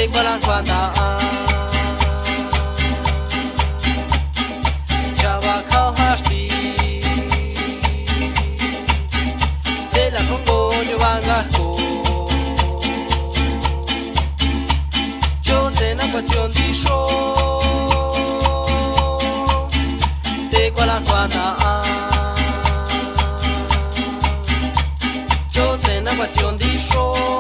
te kwalan kwanda Java khao hashti de la congo yo vanga ko yo te na cuestión di show te kwalan kwanda yo te na cuestión di show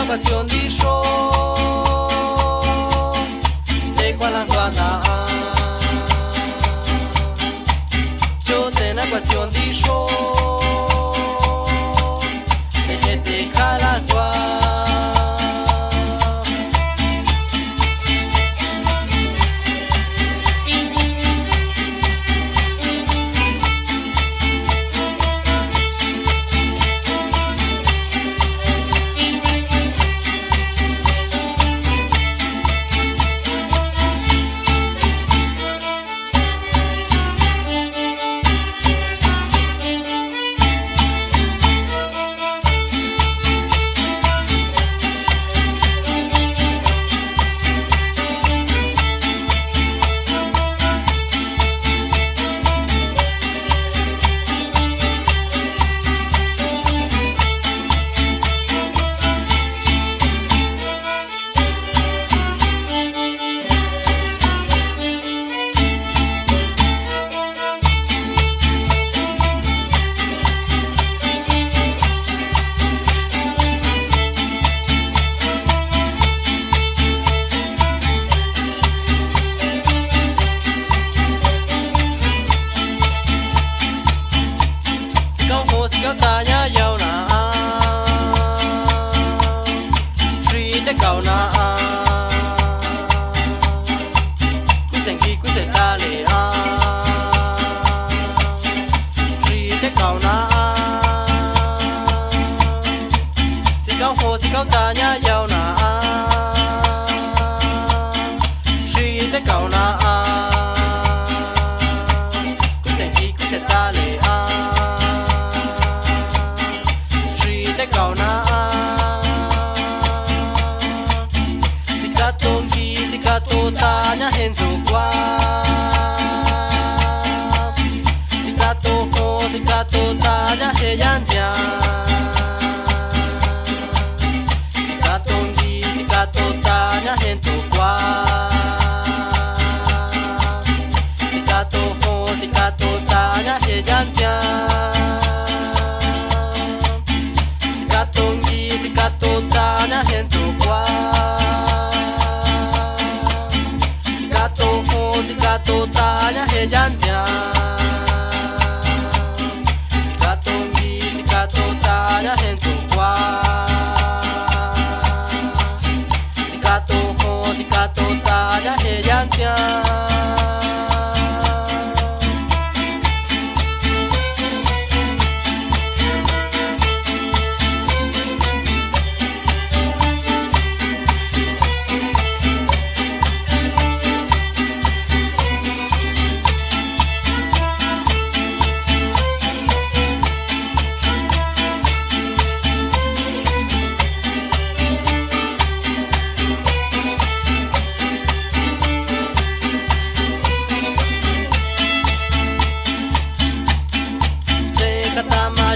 canción di show de kwalan kwanda yo te na canción di show de kwalan kwanda cao na quy sinh khi quy sinh ta lệ chỉ để cao na si cao hồ si cao ta nhá giàu na chỉ để cao na quy sinh khi quy sinh ta lệ chỉ để cao na Sikato tanya henzo kwa Sikato tanya heyan jia Sikato tanya henzo kwa Sikato tanya heyan jia Sikato tanya henzo kwa Sikato tanya heyan jia Sikato tanya henzo kwa Sikato tanya heyan jia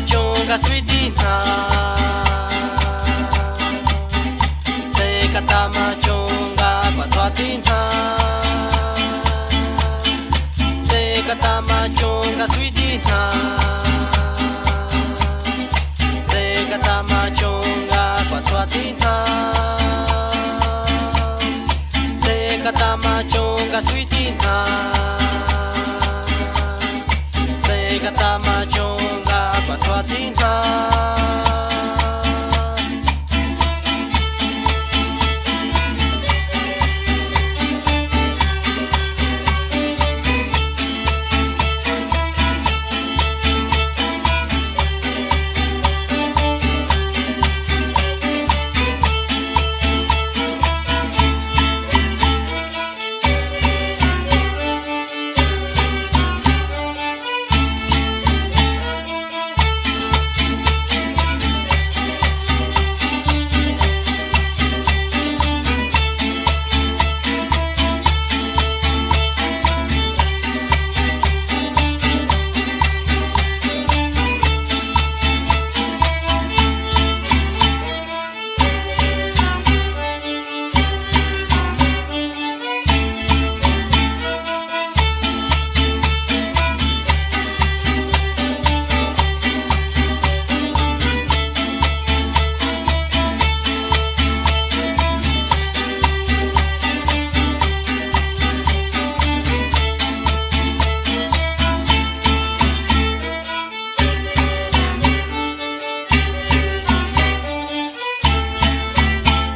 Chonga sweetina se katama chonga patwatina se katama chonga sweetina se katama chonga patwatina se katama chonga sweetina se katama chonga Patwatina